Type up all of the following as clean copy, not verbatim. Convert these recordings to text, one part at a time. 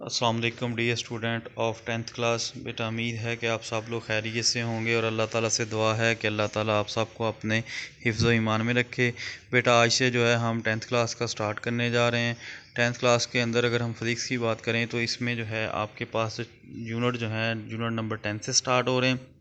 अस्सलाम वालेकुम dear student of 10th class. बेटा उम्मीद है कि आप सब लोग खैरियत से होंगे और अल्लाह ताला से दुआ है कि अल्लाह ताला आप सबको अपने हिफ्ज़ व ईमान में रखे। बेटा आज से जो है हम 10th क्लास का स्टार्ट करने जा रहे हैं। 10th क्लास के अंदर अगर हम फिज़िक्स की बात करें तो इसमें जो है आपके पास यूनिट जो है यूनिट नंबर 10 से स्टार्ट हो रहे हैं।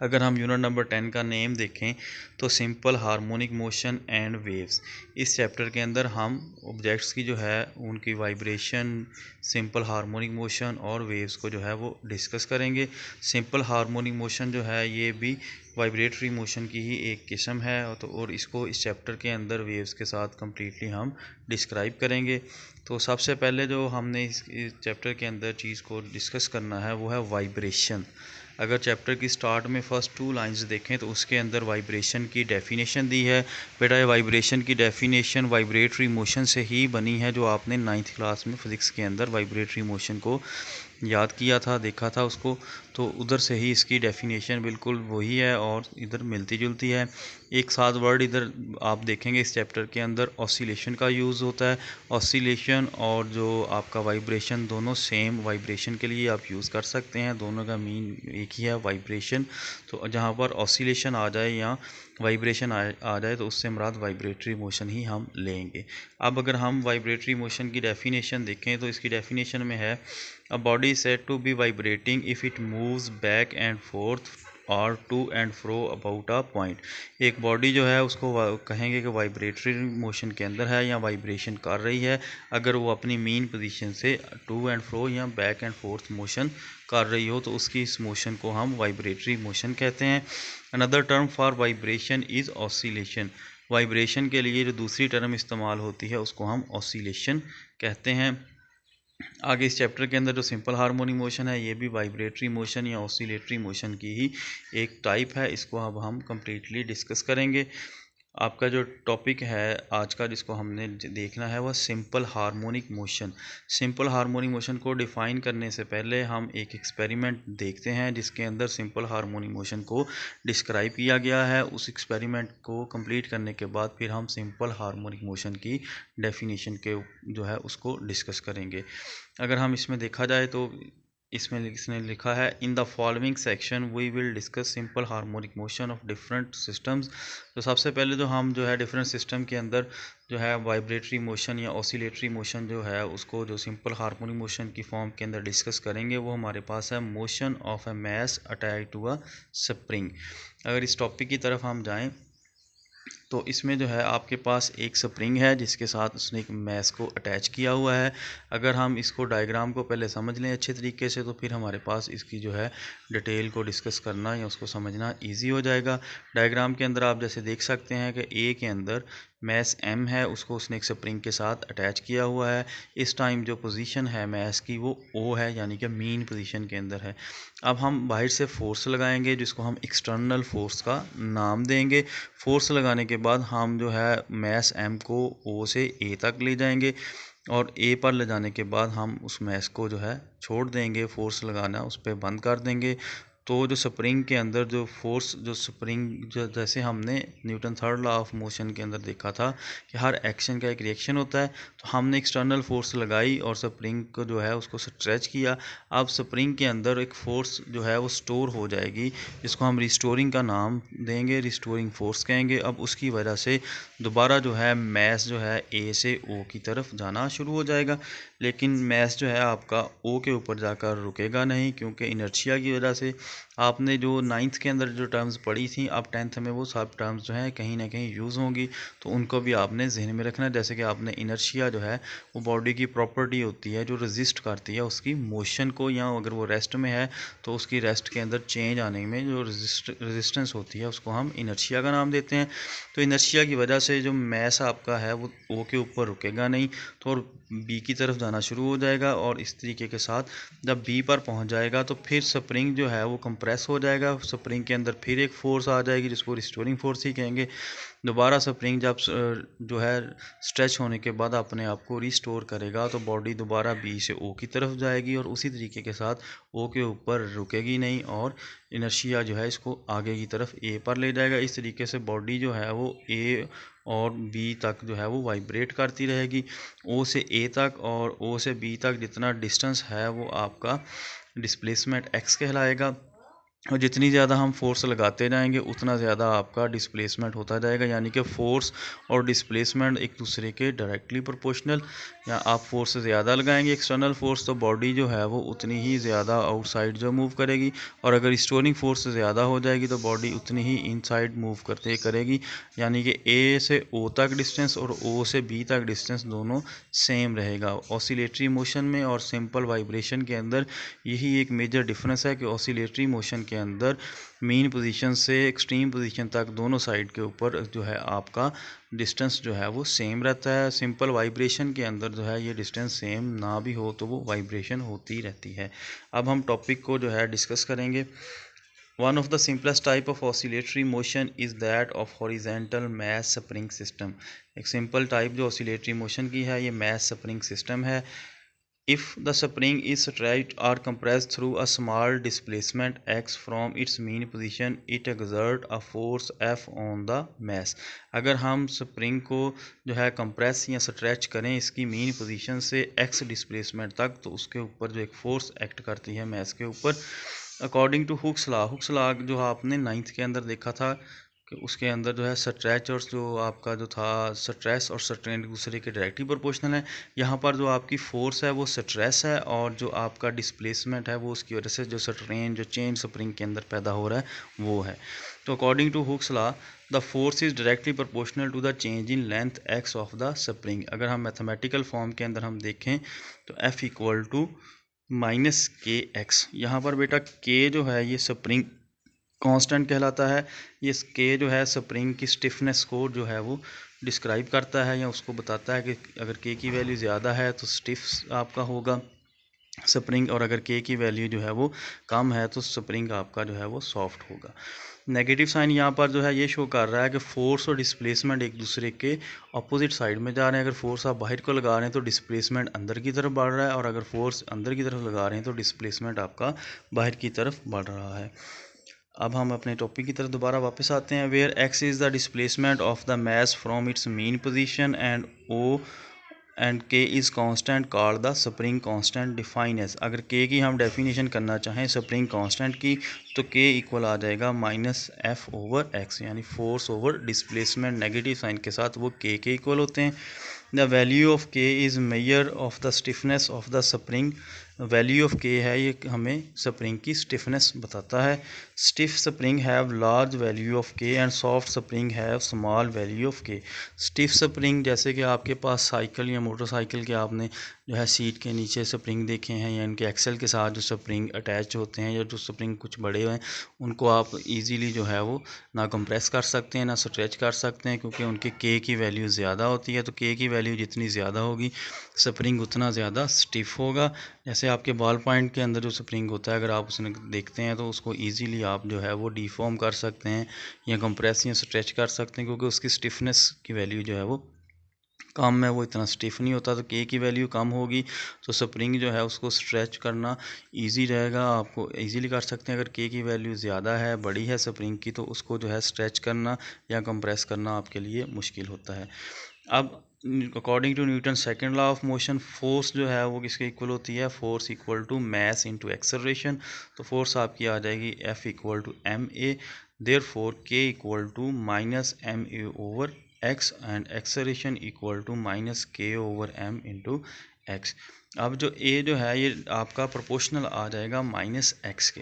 अगर हम यूनिट नंबर 10 का नेम देखें तो simple harmonic motion and waves. इस चैप्टर के अंदर हम ऑब्जेक्ट्स की जो है उनकी वाइब्रेशन, सिंपल हार्मोनिक मोशन और वेव्स को जो है वो डिस्कस करेंगे। सिंपल हार्मोनिक मोशन जो है ये भी वाइब्रेटरी मोशन की ही एक किस्म है और इसको इस चैप्टर के अंदर वेव्स के साथ कम्प्लीटली हम डिस्क्राइब करेंगे। तो सबसे पहले जो हमने इस चैप्टर के अंदर चीज़ को डिस्कस करना है वो है वाइब्रेशन। अगर चैप्टर की स्टार्ट में फ़र्स्ट 2 लाइंस देखें तो उसके अंदर वाइब्रेशन की डेफिनेशन दी है। बेटा ये वाइब्रेशन की डेफिनेशन वाइब्रेटरी मोशन से ही बनी है, जो आपने 9th क्लास में फ़िज़िक्स के अंदर वाइब्रेटरी मोशन को याद किया था, देखा था उसको। तो उधर से ही इसकी डेफिनेशन बिल्कुल वही है और इधर मिलती जुलती है। एक साथ वर्ड इधर आप देखेंगे इस चैप्टर के अंदर ऑसिलेशन का यूज़ होता है। ऑसिलेशन और जो आपका वाइब्रेशन दोनों सेम वाइब्रेशन के लिए आप यूज़ कर सकते हैं, दोनों का मीन एक ही है वाइब्रेशन। तो जहाँ पर ऑसिलेशन आ जाए या वाइब्रेशन आ जाए तो उससे मुराद वाइब्रेटरी मोशन ही हम लेंगे। अब अगर हम वाइब्रेटरी मोशन की डेफिनेशन देखें तो इसकी डेफिनेशन में है a body is said to be vibrating if it moves back and forth और to and fro about a point. एक बॉडी जो है उसको कहेंगे कि वाइब्रेटरी मोशन के अंदर है या वाइब्रेशन कर रही है अगर वो अपनी मीन पोजीशन से टू एंड फ्रो या बैक एंड फोर्थ मोशन कर रही हो, तो उसकी इस मोशन को हम वाइब्रेटरी मोशन कहते हैं। Another term for vibration is oscillation. Vibration के लिए जो दूसरी टर्म इस्तेमाल होती है उसको हम ऑसिलेशन कहते हैं। आगे इस चैप्टर के अंदर जो सिंपल हार्मोनिक मोशन है ये भी वाइब्रेटरी मोशन या ऑसिलेटरी मोशन की ही एक टाइप है। इसको अब हम कम्प्लीटली डिस्कस करेंगे। आपका जो टॉपिक है आज का जिसको हमने देखना है वह simple harmonic motion. Simple harmonic motion को डिफ़ाइन करने से पहले हम एक एक्सपेरिमेंट देखते हैं जिसके अंदर सिंपल हार्मोनिक मोशन को डिस्क्राइब किया गया है। उस एक्सपेरिमेंट को कंप्लीट करने के बाद फिर हम सिंपल हार्मोनिक मोशन की डेफिनेशन के जो है उसको डिस्कस करेंगे। अगर हम इसमें देखा जाए तो इसमें इसने लिखा है in the following section we will discuss simple harmonic motion of different systems. तो सबसे पहले जो हम जो है डिफरेंट सिस्टम के अंदर जो है वाइब्रेटरी मोशन या ऑसिलेटरी मोशन जो है उसको जो सिंपल हार्मोनिक मोशन की फॉर्म के अंदर डिस्कस करेंगे वो हमारे पास है motion of a mass attached to a spring. अगर इस टॉपिक की तरफ हम जाएँ तो इसमें जो है आपके पास एक स्प्रिंग है जिसके साथ उसने एक मैस को अटैच किया हुआ है। अगर हम इसको डायग्राम को पहले समझ लें अच्छे तरीके से तो फिर हमारे पास इसकी जो है डिटेल को डिस्कस करना या उसको समझना इजी हो जाएगा। डायग्राम के अंदर आप जैसे देख सकते हैं कि ए के अंदर मैस एम है, उसको उसने एक स्प्रिंग के साथ अटैच किया हुआ है। इस टाइम जो पोजीशन है मैस की वो ओ है, यानी कि मीन पोजीशन के अंदर है। अब हम बाहर से फोर्स लगाएंगे जिसको हम एक्सटर्नल फोर्स का नाम देंगे। फोर्स लगाने के बाद हम जो है मैस एम को ओ से ए तक ले जाएंगे और ए पर ले जाने के बाद हम उस मैस को जो है छोड़ देंगे, फोर्स लगाना उस पर बंद कर देंगे। तो जो स्प्रिंग के अंदर जो फोर्स जो स्प्रिंग जो जैसे हमने Newton third law of motion के अंदर देखा था कि हर एक्शन का एक रिएक्शन होता है, तो हमने एक्सटर्नल फोर्स लगाई और स्प्रिंग को जो है उसको स्ट्रेच किया। अब स्प्रिंग के अंदर एक फोर्स जो है वो स्टोर हो जाएगी जिसको हम रिस्टोरिंग का नाम देंगे, रिस्टोरिंग फोर्स कहेंगे। अब उसकी वजह से दोबारा जो है मैस जो है ए से ओ की तरफ जाना शुरू हो जाएगा, लेकिन मैस जो है आपका ओ के ऊपर जाकर रुकेगा नहीं, क्योंकि इनर्शिया की वजह से। आपने जो 9th के अंदर जो टर्म्स पढ़ी थी अब 10th में वो सब टर्म्स जो हैं कहीं ना कहीं यूज़ होंगी, तो उनको भी आपने जहन में रखना है। जैसे कि आपने इनर्शिया जो है वो बॉडी की प्रॉपर्टी होती है जो रेजिस्ट करती है उसकी मोशन को, या अगर वो रेस्ट में है तो उसकी रेस्ट के अंदर चेंज आने में जो रेजिस्टेंस होती है उसको हम इनर्शिया का नाम देते हैं। तो इनर्शिया की वजह से जो मैस आपका है वो ओ के ऊपर रुकेगा नहीं, तो और बी की तरफ जाना शुरू हो जाएगा। और इस तरीके के साथ जब बी पर पहुंच जाएगा तो फिर स्प्रिंग जो है वो कंप्रेस कंप्रेस हो जाएगा, स्प्रिंग के अंदर फिर एक फोर्स आ जाएगी जिसको रिस्टोरिंग फोर्स ही कहेंगे। दोबारा स्प्रिंग जब जो है स्ट्रेच होने के बाद अपने आप को रिस्टोर करेगा तो बॉडी दोबारा बी से ओ की तरफ जाएगी और उसी तरीके के साथ ओ के ऊपर रुकेगी नहीं और इनर्शिया जो है इसको आगे की तरफ ए पर ले जाएगा। इस तरीके से बॉडी जो है वो ए और बी तक जो है वो वाइब्रेट करती रहेगी। ओ से ए तक और ओ से बी तक जितना डिस्टेंस है वो आपका डिस्प्लेसमेंट एक्स कहलाएगा और जितनी ज़्यादा हम फोर्स लगाते जाएंगे उतना ज़्यादा आपका डिस्प्लेसमेंट होता जाएगा, यानी कि फ़ोर्स और डिस्प्लेसमेंट एक दूसरे के डायरेक्टली प्रोपोर्शनल। या आप फोर्स ज़्यादा लगाएंगे एक्सटर्नल फोर्स तो बॉडी जो है वो उतनी ही ज़्यादा आउटसाइड जो मूव करेगी, और अगर रिस्टोरिंग फोर्स ज़्यादा हो जाएगी तो बॉडी उतनी ही इनसाइड मूव करेगी। यानी कि ए से ओ तक डिस्टेंस और ओ से बी तक डिस्टेंस दोनों सेम रहेगा। ऑसिलेटरी मोशन में और सिंपल वाइब्रेशन के अंदर यही एक मेजर डिफरेंस है कि ऑसिलेटरी मोशन के अंदर मीन पोजीशन से एक्सट्रीम पोजीशन तक दोनों साइड के ऊपर जो है आपका डिस्टेंस जो है वो सेम रहता है। सिंपल वाइब्रेशन के अंदर जो है ये डिस्टेंस सेम ना भी हो तो वो वाइब्रेशन होती रहती है। अब हम टॉपिक को जो है डिस्कस करेंगे। One of the simplest type of oscillatory motion is that of horizontal mass spring system। एक सिंपल टाइप जो oscillatory motion की है ये mass spring system है। If the spring is stretched or compressed through a small displacement x from its mean position, it exerts a force F on the mass। अगर हम spring को जो है कंप्रेस या स्ट्रेच करें इसकी मीन पोजीशन से x डिस्प्लेसमेंट तक तो उसके ऊपर जो एक फोर्स एक्ट करती है मैस के ऊपर। अकॉर्डिंग टू हुक्स लॉ जो आपने 9th के अंदर देखा था कि उसके अंदर जो है स्ट्रेच और जो आपका जो था स्ट्रेस और स्ट्रेन एक दूसरे के डायरेक्टली प्रोपोर्शनल है। यहाँ पर जो आपकी फोर्स है वो स्ट्रेस है और जो आपका डिस्प्लेसमेंट है वो उसकी वजह से जो स्ट्रेन जो चेन स्प्रिंग के अंदर पैदा हो रहा है वो है। तो according to Hooke's law the force is directly proportional to the change in length x of the spring. अगर हम मैथमेटिकल फॉर्म के अंदर हम देखें तो F equal to minus k x. यहाँ पर बेटा के जो है ये स्प्रिंग कांस्टेंट कहलाता है। ये के जो है स्प्रिंग की स्टिफनेस को जो है वो डिस्क्राइब करता है या उसको बताता है कि अगर के की वैल्यू ज़्यादा है तो स्टिफ आपका होगा स्प्रिंग, और अगर के की वैल्यू जो है वो कम है तो स्प्रिंग आपका जो है वो सॉफ्ट होगा। नेगेटिव साइन यहाँ पर जो है ये शो कर रहा है कि फोर्स और डिस्प्लेसमेंट एक दूसरे के अपोजिट साइड में जा रहे हैं। अगर फोर्स आप बाहर को लगा रहे हैं तो डिस्प्लेसमेंट अंदर की तरफ बढ़ रहा है, और अगर फोर्स अंदर की तरफ लगा रहे हैं तो डिस्प्लेसमेंट आपका बाहर की तरफ बढ़ रहा है। अब हम अपने टॉपिक की तरफ दोबारा वापस आते हैं। Where x is the displacement of the mass from its mean position and O and k is constant called the spring constant define as. अगर के की हम डेफिनेशन करना चाहें स्प्रिंग कांस्टेंट की तो के इक्वल आ जाएगा माइनस एफ ओवर एक्स, यानी force over displacement negative sign के साथ वो के इक्वल होते हैं। The value of k is measure of the stiffness of the spring. Value of k है ये हमें स्प्रिंग की स्टिफनेस बताता है। Stiff spring have large value of k and soft spring have small value of k. Stiff spring जैसे कि आपके पास cycle या मोटरसाइकिल के आपने जो है सीट के नीचे स्प्रिंग देखे हैं या इनके एक्सेल के साथ जो स्प्रिंग अटैच होते हैं या जो स्प्रिंग कुछ बड़े हुए हैं उनको आप इजीली जो है वो ना कंप्रेस कर सकते हैं ना स्ट्रेच कर सकते हैं, क्योंकि उनके के की वैल्यू ज़्यादा होती है। तो के की वैल्यू जितनी ज़्यादा होगी स्प्रिंग उतना ज़्यादा स्टिफ होगा। जैसे आपके बॉल पॉइंट के अंदर जो स्प्रिंग होता है अगर आप उसने देखते हैं तो उसको ईजीली आप जो है वो डिफॉर्म कर सकते हैं या कंप्रेस या स्ट्रेच कर सकते हैं, क्योंकि उसकी स्टिफनेस की वैल्यू जो है वो कम है, वो इतना स्टिफ नहीं होता। तो के की वैल्यू कम होगी तो स्प्रिंग जो है उसको स्ट्रेच करना इजी रहेगा, आपको इजीली कर सकते हैं। अगर के की वैल्यू ज़्यादा है बड़ी है स्प्रिंग की तो उसको जो है स्ट्रेच करना या कंप्रेस करना आपके लिए मुश्किल होता है। अब according to Newton second law of motion force जो है वो किसके इक्वल होती है, force equal to mass into acceleration. तो फोर्स आपकी आ जाएगी F equal to m a, therefore k equal to minus m a over x and acceleration equal to minus k over m into x. अब जो ए जो है ये आपका प्रोपोर्शनल आ जाएगा माइनस एक्स के,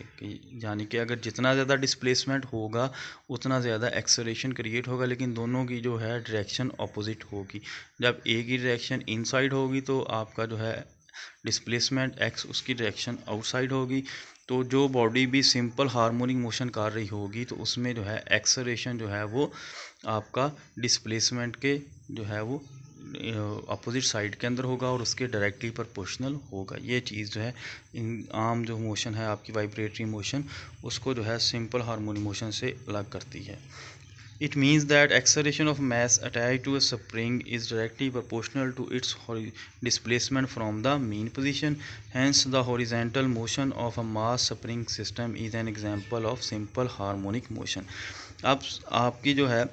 यानी कि अगर जितना ज़्यादा डिस्प्लेसमेंट होगा उतना ज़्यादा एक्सेलरेशन क्रिएट होगा, लेकिन दोनों की जो है डायरेक्शन अपोजिट होगी। जब ए की डायरेक्शन इनसाइड होगी तो आपका जो है डिस्प्लेसमेंट एक्स उसकी डायरेक्शन आउटसाइड होगी। तो जो बॉडी भी सिंपल हार्मोनिक मोशन कर रही होगी तो उसमें जो है एक्सेलरेशन जो है वो आपका डिस्प्लेसमेंट के जो है वो अपोजिट साइड के अंदर होगा और उसके डायरेक्टली प्रोपोर्शनल होगा। ये चीज़ जो है इन आम जो मोशन है आपकी वाइब्रेटरी मोशन, उसको जो है सिंपल हार्मोनिक मोशन से अलग करती है। It means that acceleration of mass attached to a spring is directly proportional to its displacement from the mean position. Hence, the horizontal motion of a mass spring system is an example of simple harmonic motion. अब आपकी जो है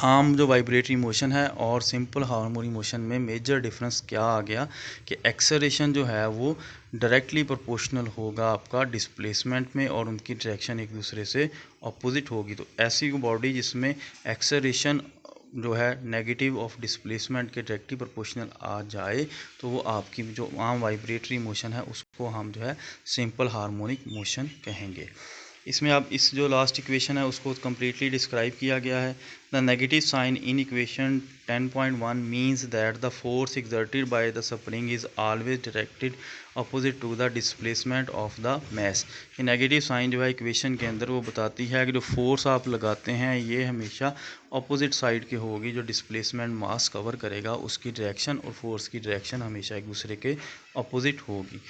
आम जो vibratory motion है और simple harmonic motion में major difference क्या आ गया कि एक्सेलरेशन जो है वो डायरेक्टली प्रोपोर्शनल होगा आपका डिस्प्लेसमेंट में और उनकी डायरेक्शन एक दूसरे से अपोजिट होगी। तो ऐसी बॉडी जिसमें एक्सेलरेशन जो है नेगेटिव ऑफ डिस्प्लेसमेंट के डायरेक्टली प्रोपोर्शनल आ जाए तो वो आपकी जो आम वाइब्रेटरी मोशन है उसको हम जो है सिंपल हार्मोनिक मोशन कहेंगे। इसमें आप इस जो लास्ट इक्वेशन है उसको कम्प्लीटली डिस्क्राइब किया गया है। The negative sign in equation 10.1 means that the force exerted by the spring is always directed opposite to the displacement of the mass. ये नेगेटिव साइन जो है इक्वेशन के अंदर वो बताती है कि जो फोर्स आप लगाते हैं ये हमेशा अपोजिट साइड की होगी, जो डिस्प्लेसमेंट मास कवर करेगा उसकी डायरेक्शन और फोर्स की डायरेक्शन हमेशा एक दूसरे के अपोजिट होगी।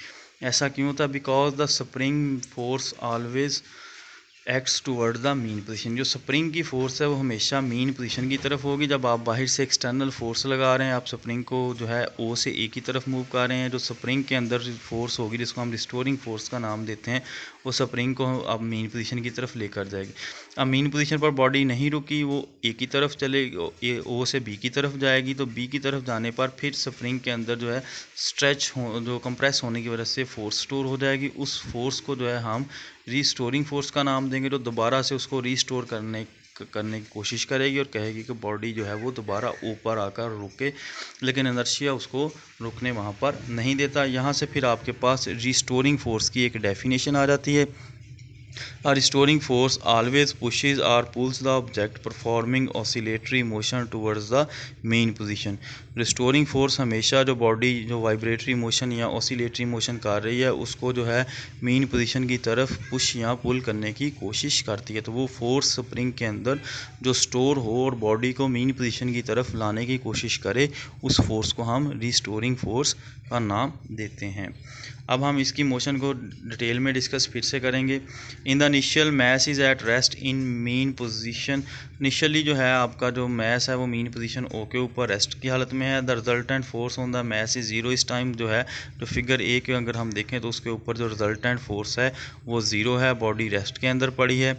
ऐसा क्यों था? Because the spring force always acts toward the mean position. जो स्प्रिंग की फोर्स है वो हमेशा मीन पोजीशन की तरफ होगी। जब आप बाहर से एक्सटर्नल फोर्स लगा रहे हैं, आप स्प्रिंग को जो है ओ से ए की तरफ मूव कर रहे हैं, जो स्प्रिंग के अंदर फोर्स होगी जिसको हम रिस्टोरिंग फोर्स का नाम देते हैं, वो स्प्रिंग को अब मीन पोजीशन की तरफ लेकर जाएगी। अब मीन पोजीशन पर बॉडी नहीं रुकी, वो ए की तरफ चलेगी, ओ से बी की तरफ जाएगी। तो बी की तरफ जाने पर फिर स्प्रिंग के अंदर जो है स्ट्रेच जो कंप्रेस होने की वजह से फोर्स स्टोर हो जाएगी। उस फोर्स को जो है हम रीस्टोरिंग फोर्स का नाम देंगे, जो दोबारा से उसको रीस्टोर करने की कोशिश करेगी और कहेगी कि बॉडी जो है वो दोबारा ऊपर आकर रुके, लेकिन इनर्शिया उसको रुकने वहाँ पर नहीं देता। यहाँ से फिर आपके पास रीस्टोरिंग फोर्स की एक डेफिनेशन आ जाती है। A restoring force always pushes or pulls the object performing oscillatory motion towards the mean position. Restoring force हमेशा जो बॉडी जो वाइब्रेटरी मोशन या ऑसिलेटरी मोशन कर रही है उसको जो है मीन पोजीशन की तरफ पुश या पुल करने की कोशिश करती है। तो वो फोर्स स्प्रिंग के अंदर जो स्टोर हो और बॉडी को मीन पोजीशन की तरफ लाने की कोशिश करे, उस फोर्स को हम रिस्टोरिंग फोर्स का नाम देते हैं। अब हम इसकी मोशन को डिटेल में डिस्कस फिर से करेंगे। In the initial mass is at rest in mean position. Initially जो है आपका जो मैस है वो मीन पोजीशन ओ के ऊपर रेस्ट की हालत में है। The resultant force on the mass is zero. इस टाइम जो है जो फिगर ए के अगर हम देखें तो उसके ऊपर जो रिजल्टेंट फोर्स है वो ज़ीरो है, बॉडी रेस्ट के अंदर पड़ी है।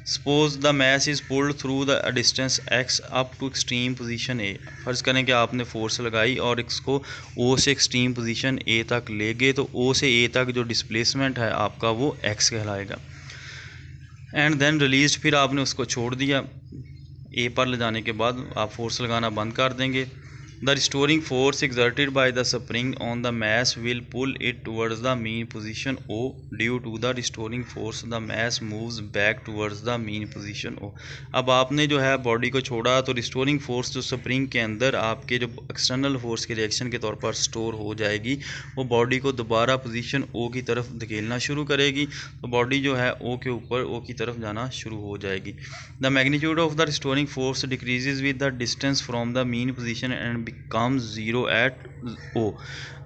Suppose the mass is pulled through the distance x up to extreme position A. फ़र्ज़ करें कि आपने फोर्स लगाई और इसको ओ से एक्सट्रीम पोजीशन ए तक ले गए, तो ओ से ए तक जो डिस्प्लेसमेंट है आपका वो एक्स कहलाएगा। एंड देन रिलीज, फिर आपने उसको छोड़ दिया, ए पर ले जाने के बाद आप फोर्स लगाना बंद कर देंगे। The restoring force exerted by the spring on the mass will pull it towards the mean position O. Due to the restoring force the mass moves back towards the mean position O. अब आपने जो है body को छोड़ा तो restoring force जो spring के अंदर आपके जो एक्सटर्नल फोर्स के रिएक्शन के तौर पर स्टोर हो जाएगी, वो बॉडी को दोबारा पोजीशन ओ की तरफ धकेलना शुरू करेगी। तो बॉडी जो है ओ के ऊपर ओ की तरफ जाना शुरू हो जाएगी। The magnitude of the restoring force decreases with the distance from the mean position and becomes zero at O.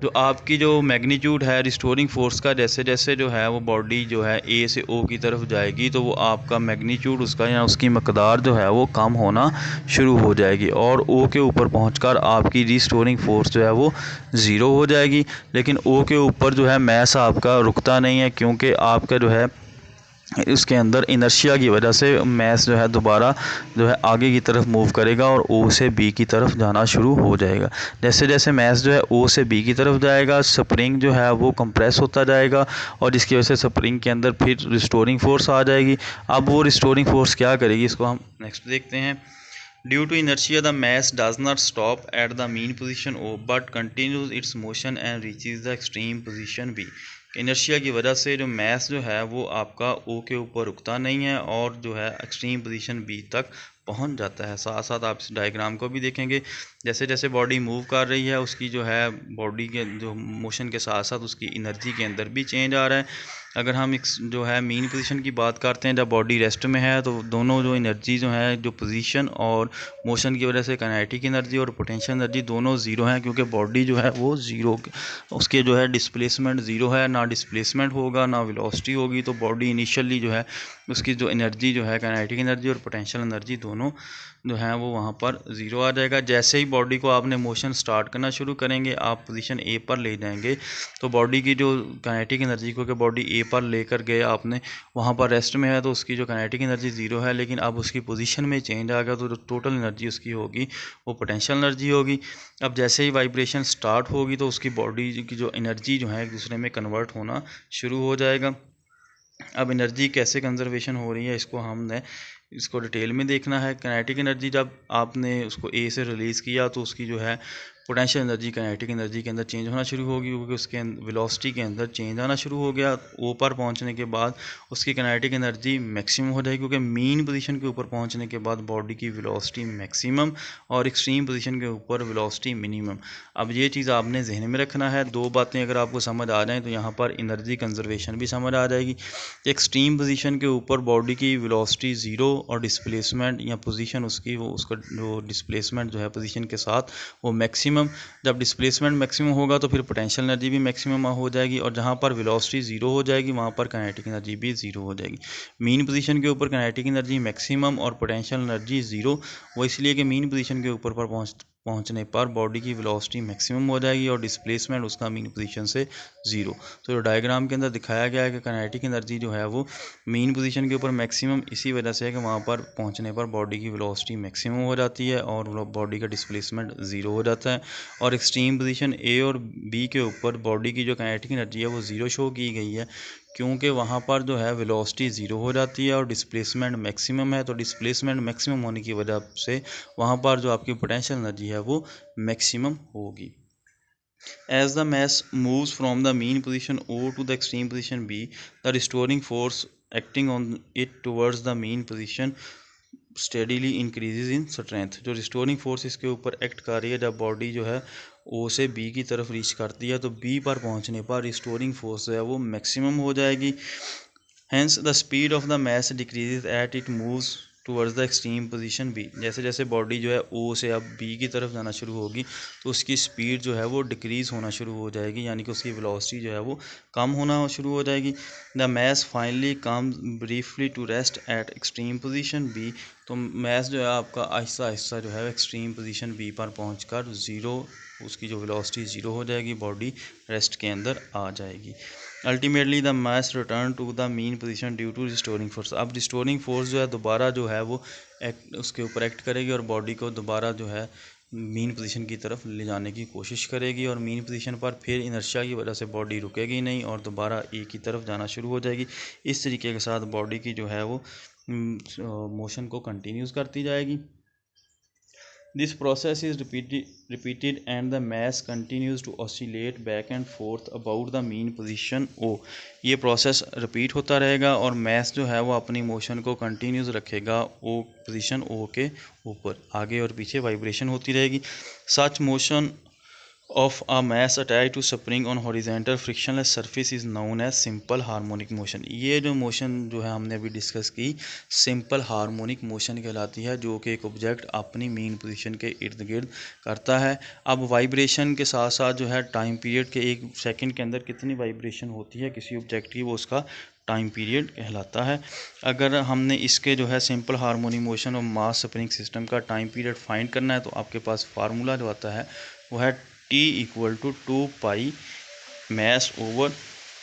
जो आपकी जो मैग्नीट्यूड है रिस्टोरिंग फोर्स का, जैसे जैसे जो है वो बॉडी जो है ए से ओ की तरफ जाएगी तो वो आपका मैग्नीट्यूड उसका या उसकी मकदार जो है वो कम होना शुरू हो जाएगी और ओ के ऊपर पहुंचकर आपकी रिस्टोरिंग फोर्स जो है वो ज़ीरो हो जाएगी। लेकिन ओ के ऊपर जो है मैस आपका रुकता नहीं है, क्योंकि आपका जो है उसके अंदर इनर्शिया की वजह से मैस जो है दोबारा जो है आगे की तरफ मूव करेगा और ओ से बी की तरफ जाना शुरू हो जाएगा। जैसे जैसे मैस जो है ओ से बी की तरफ जाएगा, स्प्रिंग जो है वो कंप्रेस होता जाएगा और जिसकी वजह से स्प्रिंग के अंदर फिर रिस्टोरिंग फोर्स आ जाएगी। अब वो रिस्टोरिंग फोर्स क्या करेगी, इसको हम नेक्स्ट देखते हैं। Due to inertia the mass does not stop at the mean position O but continues its motion and reaches the extreme position B. Inertia की वजह से जो मैस जो है वो आपका ओ के ऊपर रुकता नहीं है और जो है एक्सट्रीम पोजीशन बी तक पहुंच जाता है। साथ साथ आप इस डायग्राम को भी देखेंगे, जैसे जैसे बॉडी मूव कर रही है उसकी जो है बॉडी के जो मोशन के साथ साथ उसकी एनर्जी के अंदर भी चेंज आ रहा है। अगर हम एक जो है मीन पोजीशन की बात करते हैं, जब बॉडी रेस्ट में है तो दोनों जो एनर्जी जो है, जो पोजीशन और मोशन की वजह से काइनेटिक एनर्जी और पोटेंशियल एनर्जी दोनों ज़ीरो हैं, क्योंकि बॉडी जो है वो ज़ीरो, उसके जो है डिस्प्लेसमेंट ज़ीरो है, ना डिस्प्लेसमेंट होगा ना वेलोसिटी होगी। तो बॉडी इनिशियली जो है उसकी जो एनर्जी जो है काइनेटिक एनर्जी और पोटेंशियल एनर्जी दोनों जो है वो वहाँ पर ज़ीरो आ जाएगा। जैसे ही बॉडी को आपने मोशन स्टार्ट करना शुरू करेंगे, आप पोजीशन ए पर ले जाएंगे, तो बॉडी की जो काइनेटिक एनर्जी को बॉडी ए पर लेकर गए आपने, वहाँ पर रेस्ट में है तो उसकी जो काइनेटिक एनर्जी ज़ीरो है, लेकिन अब उसकी पोजीशन में चेंज आ गया तो जो टोटल एनर्जी उसकी होगी वो पोटेंशियल एनर्जी होगी। अब जैसे ही वाइब्रेशन स्टार्ट होगी तो उसकी बॉडी की जो एनर्जी जो है एक दूसरे में कन्वर्ट होना शुरू हो जाएगा। अब एनर्जी कैसे कंजर्वेशन हो रही है इसको डिटेल में देखना है। काइनेटिक एनर्जी जब आपने उसको ए से रिलीज़ किया तो उसकी जो है पोटेंशियल एनर्जी काइनेटिक एनर्जी के अंदर चेंज होना शुरू होगी, क्योंकि उसके वेलोसिटी के अंदर चेंज आना शुरू हो गया। ऊपर पहुंचने के बाद उसकी काइनेटिक एनर्जी मैक्सिमम हो जाएगी, क्योंकि मीन पोजीशन के ऊपर पहुंचने के बाद बॉडी की वेलोसिटी मैक्सिमम और एक्सट्रीम पोजीशन के ऊपर वेलोसिटी मिनिमम। अब ये चीज़ आपने जहन में रखना है। दो बातें अगर आपको समझ आ जाएँ तो यहाँ पर एनर्जी कंजर्वेशन भी समझ आ जाएगी। एक्सट्रीम पोजीशन के ऊपर बॉडी की वेलोसिटी ज़ीरो और डिस्प्लेसमेंट या पोजीशन उसकी वो उसका जो डिस्प्लेसमेंट जो है पोजीशन के साथ वो मैक्सिमम। जब डिस्प्लेसमेंट मैक्सिमम होगा तो फिर पोटेंशियल एनर्जी भी मैक्सिमम हो जाएगी, और जहाँ पर वेलोसिटी ज़ीरो हो जाएगी वहाँ पर काइनेटिक एनर्जी भी ज़ीरो हो जाएगी। मीन पोजीशन के ऊपर काइनेटिक एनर्जी मैक्सिमम और पोटेंशियल एनर्जी ज़ीरो, वो इसलिए कि मीन पोजीशन के ऊपर पर पहुंचने पर बॉडी की वेलोसिटी मैक्सिमम हो जाएगी और डिस्प्लेसमेंट उसका मीन पोजीशन से ज़ीरो। तो जो डायग्राम के अंदर दिखाया गया है कि काइनेटिक एनर्जी जो है वो मीन पोजीशन के ऊपर मैक्सिमम इसी वजह से है कि वहाँ पर पहुँचने पर बॉडी की वेलोसिटी मैक्सिमम हो जाती है और बॉडी का डिस्प्लेसमेंट ज़ीरो हो जाता है। और एक्सट्रीम पोजीशन ए और बी के ऊपर बॉडी की जो काइनेटिक एनर्जी है वो ज़ीरो शो की गई है, क्योंकि वहाँ पर जो है वेलोसिटी ज़ीरो हो जाती है और डिस्प्लेसमेंट मैक्सिमम है। तो डिस्प्लेसमेंट मैक्सिमम होने की वजह से वहाँ पर जो आपकी पोटेंशियल एनर्जी है वो मैक्सिमम होगी। As the mass moves from the mean position O to the extreme position B, the restoring force acting on it towards the mean position steadily increases in strength. जो restoring force इसके ऊपर act कर रही है, जब body जो है ओ से बी की तरफ रीच करती है तो बी पर पहुंचने पर रिस्टोरिंग फोर्स जो है वो मैक्सिमम हो जाएगी। Hence the speed of the mass decreases at it moves towards the extreme position B. जैसे जैसे बॉडी जो है ओ से अब बी की तरफ जाना शुरू होगी तो उसकी स्पीड जो है वो डिक्रीज़ होना शुरू हो जाएगी, यानी कि उसकी वेलोसिटी जो है वो कम होना शुरू हो जाएगी। The mass finally come briefly to rest at extreme position B. तो मैस जो है आपका आहिस्ता आहिस्ता जो है एक्सट्रीम पोजीशन बी पर पहुंचकर ज़ीरो, उसकी जो वेलोसिटी ज़ीरो हो जाएगी, बॉडी रेस्ट के अंदर आ जाएगी। Ultimately the mass return to the mean position due to restoring force. अब रिस्टोरिंग फोर्स जो है दोबारा जो है वो उसके ऊपर एक्ट करेगी और बॉडी को दोबारा जो है मीन पोजीशन की तरफ ले जाने की कोशिश करेगी, और मीन पोजीशन पर फिर इनर्शिया की वजह से बॉडी रुकेगी नहीं और दोबारा ए की तरफ जाना शुरू हो जाएगी। इस तरीके के साथ बॉडी की जो है वो मोशन को कंटिन्यूस करती जाएगी। This process is repeated and the mass continues to oscillate back and forth about the mean position O। ये प्रोसेस रिपीट होता रहेगा और मैस जो है वो अपनी मोशन को कंटिन्यूस रखेगा ओ पोजीशन O के ऊपर, आगे और पीछे वाइब्रेशन होती रहेगी। सच motion of a mass attached to spring on horizontal frictionless surface is known as simple harmonic motion। ये जो मोशन जो है हमने अभी डिस्कस की, सिंपल हार्मोनिक मोशन कहलाती है, जो कि एक ऑब्जेक्ट अपनी मीन पोजीशन के इर्द गिर्द करता है। अब वाइब्रेशन के साथ साथ जो है टाइम पीरियड के एक सेकंड के अंदर कितनी वाइब्रेशन होती है किसी ऑब्जेक्ट की, वो उसका टाइम पीरियड कहलाता है। अगर हमने इसके जो है सिंपल हार्मोनिक मोशन और मास स्प्रिंग सिस्टम का टाइम पीरियड फाइंड करना है तो आपके पास फार्मूला जो आता है वो है T = 2 पाई मैस ओवर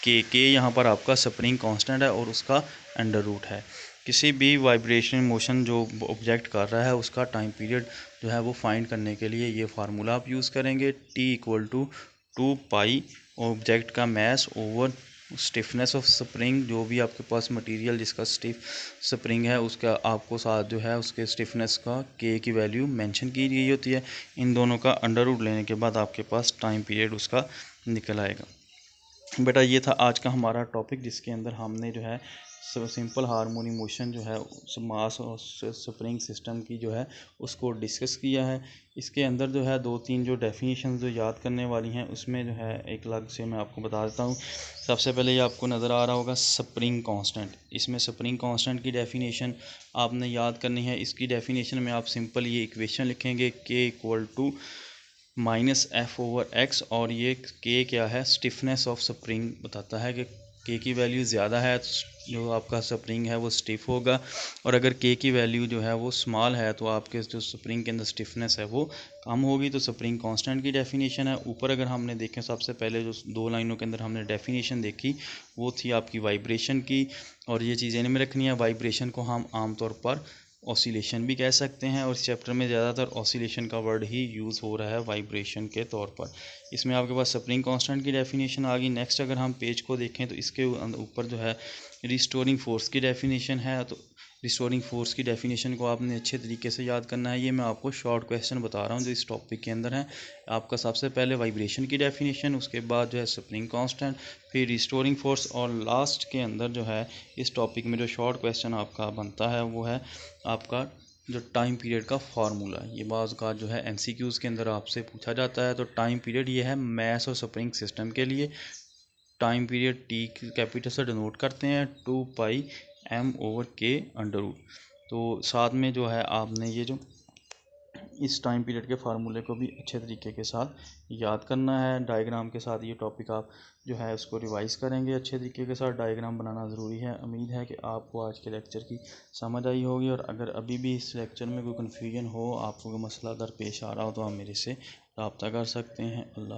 के यहाँ पर आपका स्प्रिंग कांस्टेंट है और उसका अंडर रूट है। किसी भी वाइब्रेशन मोशन जो ऑब्जेक्ट कर रहा है उसका टाइम पीरियड जो है वो फाइंड करने के लिए ये फार्मूला आप यूज़ करेंगे। T = 2 पाई ऑब्जेक्ट का mass over stiffness of spring, जो भी आपके पास मटेरियल जिसका स्टिफ स्प्रिंग है उसका आपको साथ जो है उसके स्टिफनेस का के की वैल्यू मेंशन की गई होती है। इन दोनों का अंडर रूट लेने के बाद आपके पास टाइम पीरियड उसका निकल आएगा। बेटा ये था आज का हमारा टॉपिक, जिसके अंदर हमने जो है सिंपल हार्मोनिक मोशन जो है मास और स्प्रिंग सिस्टम की जो है उसको डिस्कस किया है। इसके अंदर जो है 2-3 जो डेफिनेशन जो याद करने वाली हैं उसमें जो है एक अलग से मैं आपको बता देता हूँ। सबसे पहले ये आपको नज़र आ रहा होगा स्प्रिंग कांस्टेंट। इसमें स्प्रिंग कांस्टेंट की डेफिनेशन आपने याद करनी है। इसकी डेफिनेशन में आप सिंपल ये इक्वेशन लिखेंगे K -F/x, और ये के क्या है, स्टिफनेस ऑफ स्प्रिंग बताता है कि के की वैल्यू ज़्यादा है तो जो आपका स्प्रिंग है वो स्टिफ होगा, और अगर के की वैल्यू जो है वो स्मॉल है तो आपके जो स्प्रिंग के अंदर स्टिफनेस है वो कम होगी। तो स्प्रिंग कांस्टेंट की डेफिनेशन है। ऊपर अगर हमने देखें सबसे पहले जो 2 लाइनों के अंदर हमने डेफिनेशन देखी वो थी आपकी वाइब्रेशन की, और ये चीज़ें इनमें रखनी है। वाइब्रेशन को हम आमतौर पर ऑसिलेशन भी कह सकते हैं, और इस चैप्टर में ज़्यादातर ऑसिलेशन का वर्ड ही यूज़ हो रहा है वाइब्रेशन के तौर पर। इसमें आपके पास स्प्रिंग कांस्टेंट की डेफिनेशन आ गई। नेक्स्ट अगर हम पेज को देखें तो इसके ऊपर जो है रिस्टोरिंग फोर्स की डेफिनेशन है। तो रिस्टोरिंग फोर्स की डेफिनेशन को आपने अच्छे तरीके से याद करना है। ये मैं आपको शॉर्ट क्वेश्चन बता रहा हूँ जो इस टॉपिक के अंदर है। आपका सबसे पहले वाइब्रेशन की डेफिनेशन, उसके बाद जो है स्प्रिंग कांस्टेंट, फिर रिस्टोरिंग फोर्स, और लास्ट के अंदर जो है इस टॉपिक में जो शॉर्ट क्वेश्चन आपका बनता है वो है आपका जो टाइम पीरियड का फार्मूला है। ये बाज़ का जो है एमसीक्यूज़ के अंदर आपसे पूछा जाता है। तो टाइम पीरियड ये है मैस और स्प्रिंग सिस्टम के लिए। टाइम पीरियड टी कैपिटल से डिनोट करते हैं 2πm/k अंडर रूट। तो साथ में जो है आपने ये जो इस टाइम पीरियड के फार्मूले को भी अच्छे तरीके के साथ याद करना है। डायग्राम के साथ ये टॉपिक आप जो है उसको रिवाइज़ करेंगे अच्छे तरीके के साथ। डायग्राम बनाना ज़रूरी है। उम्मीद है कि आपको आज के लेक्चर की समझ आई होगी, और अगर अभी भी इस लेक्चर में कोई कन्फ्यूजन हो, आपको कोई मसला दरपेश आ रहा हो, तो आप मेरे से रब्ता कर सकते हैं। अल्लाह।